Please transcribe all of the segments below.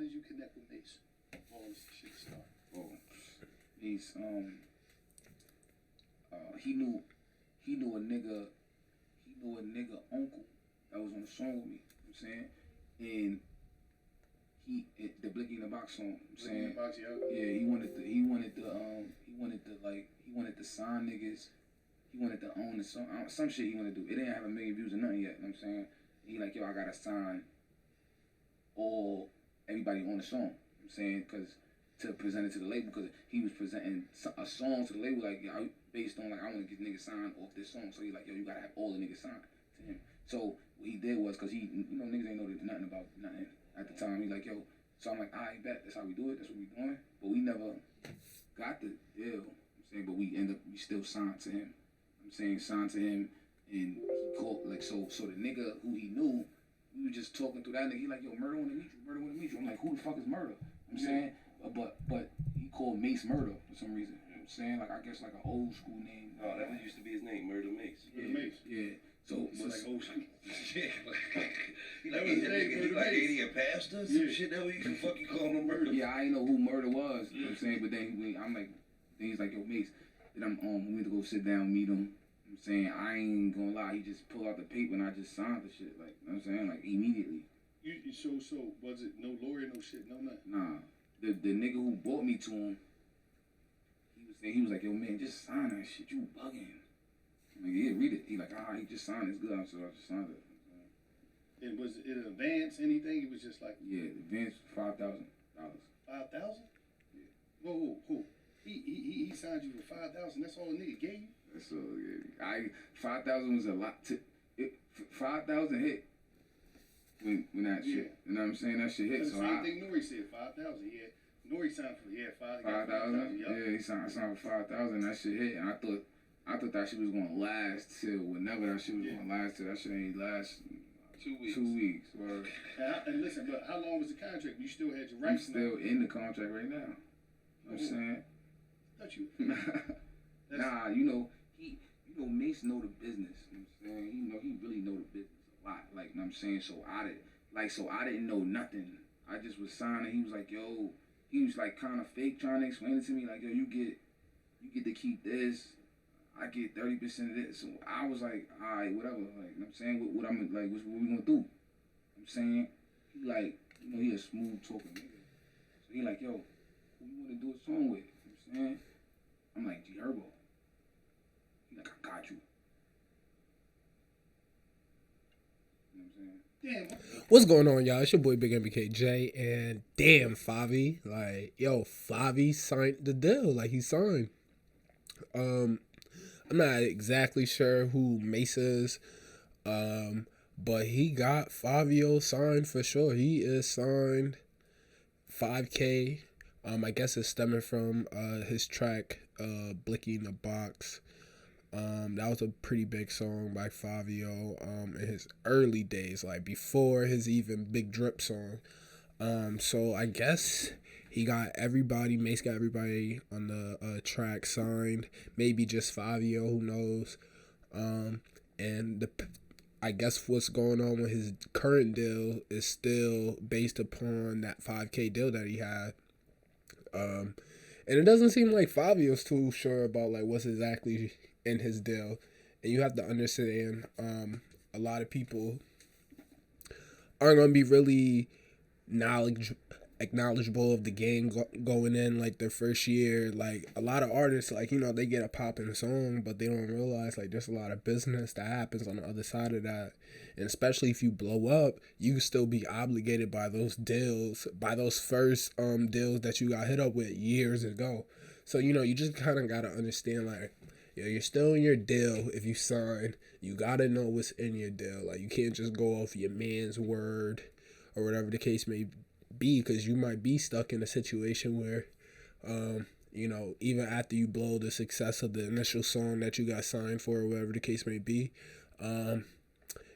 did you connect with Mace? All this shit started. Oh, Mace. He knew a nigga uncle that was on the song with me. You know what I'm saying, and the Blicky in the Box song. I'm saying, Box, yeah, he wanted to sign niggas. He wanted to own the song. Some shit he wanted to do. It didn't have a million views or nothing yet. You know what I'm saying? He like, yo, I gotta sign everybody on the song. You know what I'm saying? Because to present it to the label, because he was presenting a song to the label like, yeah, based on like, I want to get niggas signed off this song. So he like, yo, you gotta have all the niggas signed to him. So what he did was, because niggas ain't know nothing about nothing at the time. He like, yo, so I'm like, all right, bet, that's how we do it. That's what we doing. But we never got the deal. You know what I'm saying, but we still signed to him. I'm saying, signed to him, and he called, like, so the nigga who he knew, we were just talking through that nigga. He like, yo, Murder wanna meet you. I'm like, who the fuck is Murder? You know what I'm saying, but he called Mace Murder for some reason. You know what I'm saying, like, I guess like an old school name. Oh, that used to be his name, Murder Mace. Yeah. So it's like old school. Shit. He like, Murder a pastor? Some shit that we can fucking call him Murder. Yeah, I didn't know who Murder was. You know what I'm saying, but then I'm like, then he's like, yo, Mace. Then we went to go sit down, meet him. I'm saying, I ain't gonna lie, he just pulled out the paper and I just signed the shit, like, you know what I'm saying, like, immediately. So was it no lawyer, no shit, no nothing? Nah, the nigga who brought me to him, he was like, yo, man, just sign that shit, you bugging. I'm like, yeah, read it. He like, he just signed it, it's good, so I just signed it. And was it an advance, anything? It was just like... Yeah, the advance, $5,000. 5,000? Yeah. Whoa. He signed you for 5,000, that's all the nigga gave you? So yeah, 5,000 was a lot. 5,000 hit when that shit. You know what I'm saying? That shit hit. That's so the same thing Nori said. 5,000. Yeah, Nori signed for 5,000. Yep. Yeah, he signed for 5,000. That shit hit, and I thought that shit was gonna last till whenever that shit was gonna last till. That shit ain't last 2 weeks. 2 weeks. Bro. And listen, but how long was the contract? You still had your rights. I'm still in the contract right now. You know what I'm saying? Touch you. Nah, Mace know the business. You know what I'm saying? He really know the business a lot. Like, you know what I'm saying? So I didn't know nothing. I just was signing. He was like, yo, he was like kind of fake trying to explain it to me. Like, yo, you get to keep this. I get 30% of this. So I was like, all right, whatever. Like, you know what I'm saying? What I'm like, what we gonna do? I'm saying, he like, he a smooth talking nigga. So he like, yo, who you wanna do a song with? You know what I'm saying? I'm like, G Herbo. He like, I got you. You know what I'm saying? Damn. What's going on, y'all? It's your boy Big MBK Jay, and damn, Fivio, like, yo, Fivio signed the deal, like, he signed. I'm not exactly sure who Mace is, but he got Fivio signed for sure. He is signed. 5K. I guess it's stemming from his track Blicky in the Box. That was a pretty big song by Fivio in his early days, like before his even Big Drip song. So I guess he got everybody, Mace got everybody on the track signed, maybe just Fivio, who knows. And I guess what's going on with his current deal is still based upon that 5K deal that he had. And it doesn't seem like Fivio's too sure about like what's exactly in his deal. And you have to understand, a lot of people aren't going to be really knowledgeable of the game going in like their first year. Like a lot of artists, like, they get a popping song, but they don't realize like there's a lot of business that happens on the other side of that. And especially if you blow up, you can still be obligated by those deals, by those first deals that you got hit up with years ago. So you just kind of got to understand, like, you're still in your deal. If you sign, you got to know what's in your deal. Like, you can't just go off your man's word or whatever the case may be, because you might be stuck in a situation where, even after you blow the success of the initial song that you got signed for or whatever the case may be,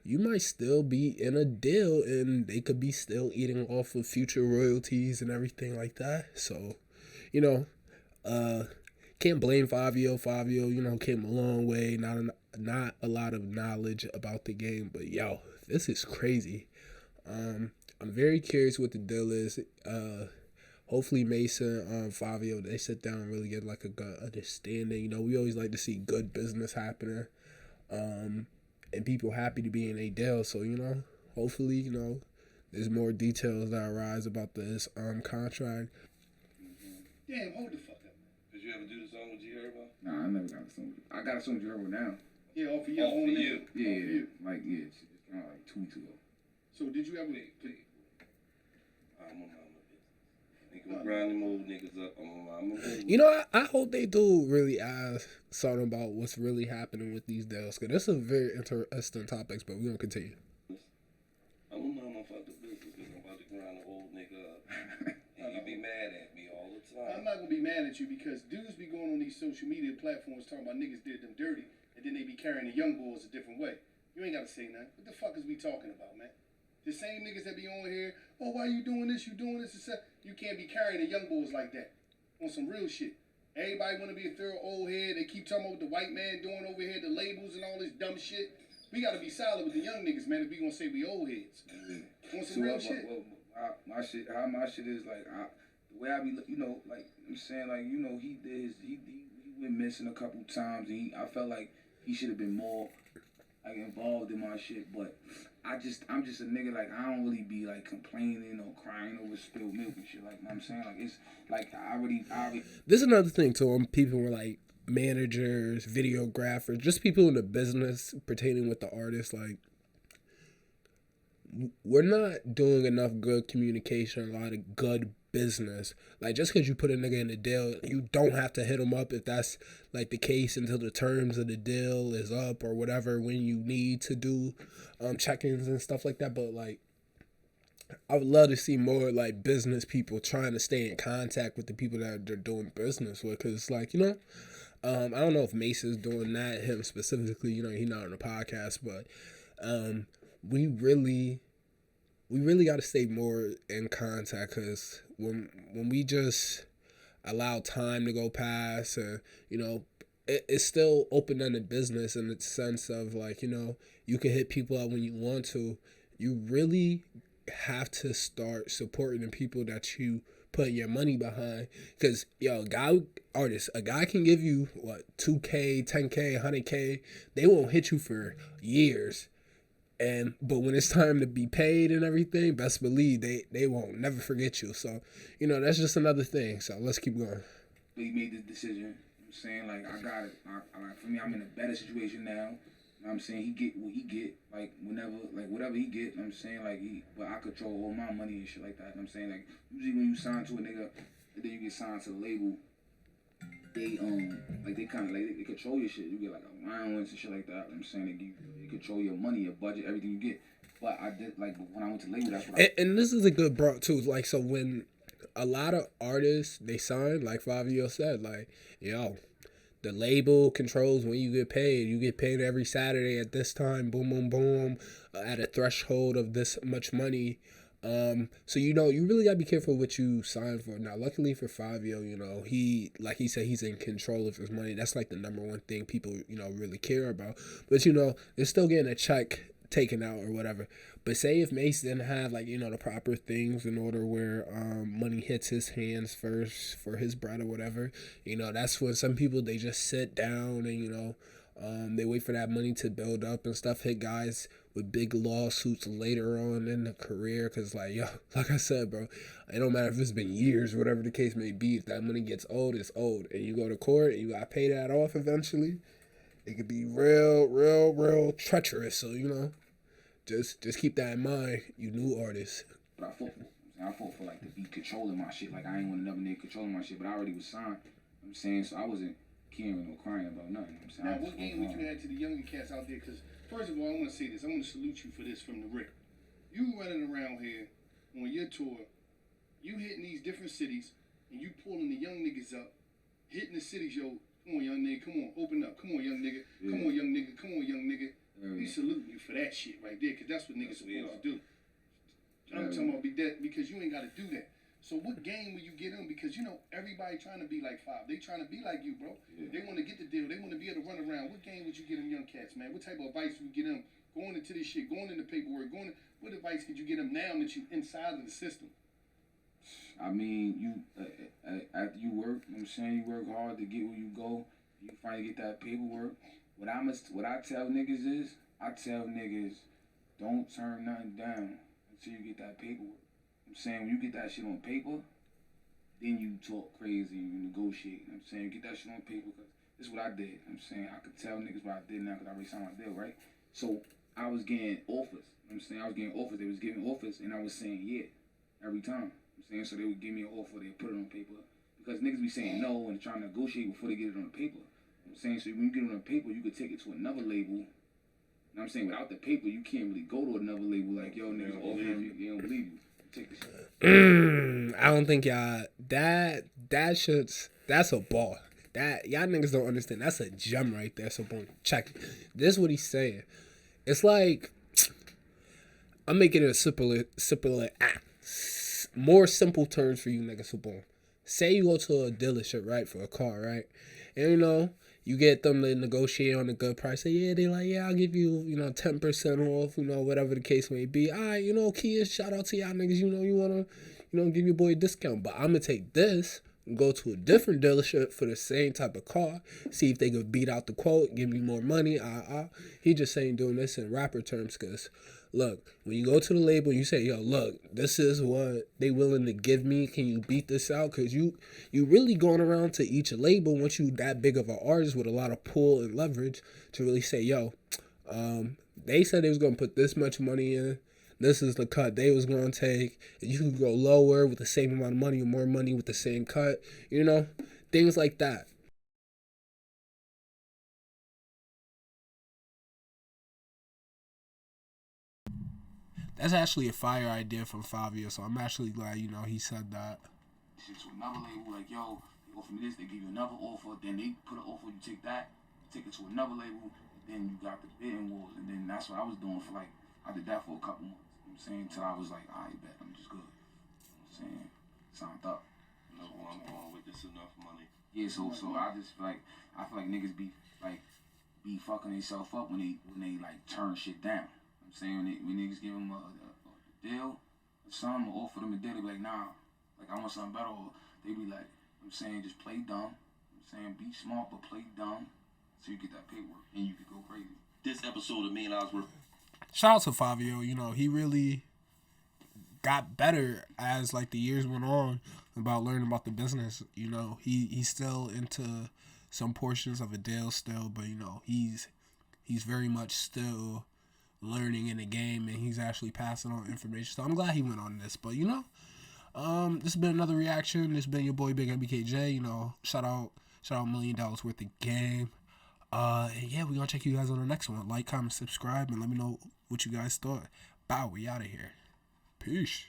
you might still be in a deal and they could be still eating off of future royalties and everything like that. So, can't blame Fivio. Fivio, came a long way. Not a lot of knowledge about the game, but yo, this is crazy. I'm very curious what the deal is. Hopefully Mason, Fivio, they sit down and really get like a good understanding. You know, we always like to see good business happening, and people happy to be in a deal. So, you know, hopefully, you know, there's more details that arise about this contract. Damn, hold the fuck up. Did you ever do the song with G Herbo? Nah, I never got a song. I got a song with Herbo now. Yeah, off of your Off own of name. you. Off of Yeah, you. like yeah, it's kind of like 2 weeks ago. So did you ever? I'm a mama business. Nigga, grinding old niggas up. I'm a mama business. You know, I hope they do really ask something about what's really happening with these deals, because that's a very interesting topics, but we're going to continue. I'm a mama fuck the business because I'm about to grind an old nigga up. And you be mad at me all the time. I'm not gonna be mad at you because dudes be going on these social media platforms talking about niggas did them dirty, and then they be carrying the young boys a different way. You ain't gotta say nothing. What the fuck is we talking about, man? The same niggas that be on here, oh, why you doing this? You doing this? You can't be carrying the young boys like that. On some real shit. Everybody wanna be a thorough old head. They keep talking about what the white man doing over here, the labels and all this dumb shit. We gotta be solid with the young niggas, man, if we gonna say we old heads. On some real shit. My shit is like the way I be, you know, like I'm saying, like you know, he went missing a couple times, and I felt like he should have been more like involved in my shit. But I'm just a nigga, like I don't really be like complaining or crying over spilled milk and shit. Like you know what I'm saying, like it's like I already. This is another thing too. People were like managers, videographers, just people in the business pertaining with the artist. Like, we're not doing enough good communication, a lot of good business. Like, just because you put a nigga in a deal, you don't have to hit him up if that's like the case until the terms of the deal is up or whatever, when you need to do check-ins and stuff like that. But like, I would love to see more like business people trying to stay in contact with the people that they're doing business with, because like, you know, I don't know if Mason's doing that, him specifically, you know, he's not on the podcast, but we really got to stay more in contact, because when we just allow time to go past, and you know, it's still open-ended business in the sense of like, you know, you can hit people up when you want to. You really have to start supporting the people that you put your money behind, because yo, a guy can give you what, 2K, 10K, 100K, they won't hit you for years. But when it's time to be paid and everything, best believe they won't never forget you. So, you know, that's just another thing. So let's keep going. He made the decision. I'm saying, like, I got it. For me, I'm in a better situation now. I'm saying he get what he get, like whenever, like whatever he get. I'm saying, like, but I control all my money and shit like that. I'm saying, like, usually when you sign to a nigga and then you get signed to the label, they like they kind of like they control your shit. You get like allowance and shit like that. I'm saying they control your money, your budget, everything you get. But I did but when I went to label, that's what. And this is a good brought too. Like, so when a lot of artists they sign, like Fivio said, like, yo, the label controls when you get paid. You get paid every Saturday at this time. Boom, boom, boom. At a threshold of this much money. So, you know, you really gotta be careful what you sign for. Now, luckily for Fivio, you know, he, like he said, he's in control of his money. That's like the number one thing people, you know, really care about. But, you know, they're still getting a check taken out or whatever. But say if Mace didn't have, like, you know, the proper things in order where money hits his hands first for his bread or whatever, you know, that's when some people, they just sit down and, you know, they wait for that money to build up and stuff. Hit guys with big lawsuits later on in the career, because like, yo, like I said, bro, it don't matter if it's been years, whatever the case may be. If that money gets old, it's old, and you go to court and you gotta pay that off eventually. It could be real treacherous. So, you know, just keep that in mind, you new artists. But I fought for like to be controlling my shit. Like, I ain't want another nigga controlling my shit, but I already was signed. I'm saying, so I wasn't caring or crying about nothing. I'm saying, now, what game would you add to the younger cats out there? Because first of all, I want to say this. I want to salute you for this from the rip. You running around here on your tour, you hitting these different cities, and you pulling the young niggas up, hitting the cities, yo. Come on, young nigga. Come on, open up. Come on, young nigga. Yeah. Come on, young nigga. Come on, young nigga. Yeah. We salute you for that shit right there, because that's what niggas supposed to do. I'm talking about because you ain't got to do that. So what game will you get in? Because, you know, everybody trying to be like Five. They trying to be like you, bro. Yeah. They want to get the deal. They want to be able to run around. What game would you get them young cats, man? What type of advice would you get them going into this shit, going into paperwork, what advice could you get them now that you inside of the system? I mean, you after you work, you know what I'm saying, you work hard to get where you go. You finally get that paperwork. What I tell niggas is, I tell niggas, don't turn nothing down until you get that paperwork. You know what I'm saying, when you get that shit on paper, then you talk crazy and you negotiate. You know what I'm saying, you get that shit on paper, because this is what I did. You know what I'm saying, I could tell niggas what I did now because I already signed my deal, right? So I was getting offers. You know what I'm saying, I was getting offers. They was giving offers, and I was saying yeah every time. You know what I'm saying, so they would give me an offer, they put it on paper, because niggas be saying no and trying to negotiate before they get it on the paper. You know what I'm saying, so when you get it on the paper, you could take it to another label. You know what I'm saying, without the paper, you can't really go to another label like, yo, niggas offering you, they don't believe you. Take this shit. I don't think y'all that's a ball. That y'all niggas don't understand. That's a gem right there. So boom, check it. This is what he's saying. It's like, I'm making it a more simple terms for you niggas. So boom, say you go to a dealership, right, for a car, right, and you know, you get them to negotiate on a good price. Say, yeah, they like, yeah, I'll give you, 10% off, whatever the case may be. All right, Kia, shout out to y'all niggas, you want to, give your boy a discount. But I'm going to take this and go to a different dealership for the same type of car, see if they could beat out the quote, give me more money. He just saying doing this in rapper terms, because look, when you go to the label, you say, yo, look, this is what they willing to give me. Can you beat this out? Because you really going around to each label, once you that big of an artist with a lot of pull and leverage, to really say, yo, they said they was going to put this much money in. This is the cut they was going to take. And you can go lower with the same amount of money or more money with the same cut. Things like that. That's actually a fire idea from Fivio, so I'm actually glad, he said that. Shit to another label, like, yo, they offer me this, they give you another offer, then they put an offer, you take that, take it to another label, then you got the bidding wars, and then that's what I was doing for, like, I did that for a couple months, you know what I'm saying, until I was like, all right, bet, I'm just good, you know what I'm saying, signed up. No, I'm going with this enough money. Yeah, so I just feel like niggas be fucking themselves up when they like turn shit down. I'm saying, when niggas give them a deal or something, or offer them a deal, they be like, nah, like, I want something better. Or they be like, I'm saying, just play dumb. I'm saying, be smart, but play dumb, so you get that paperwork and you can go crazy. This episode of $1 Million Worth. Shout out to Fivio. He really got better as like the years went on about learning about the business. He's still into some portions of a deal still, but he's very much still learning in the game, and he's actually passing on information. So I'm glad he went on this. But this has been another reaction. This has been your boy Big MBK Jay. Shout out $1 million worth of game. And yeah, we're gonna check you guys on the next one. Like, comment, subscribe, and let me know what you guys thought. Bow, we out of here. Peace.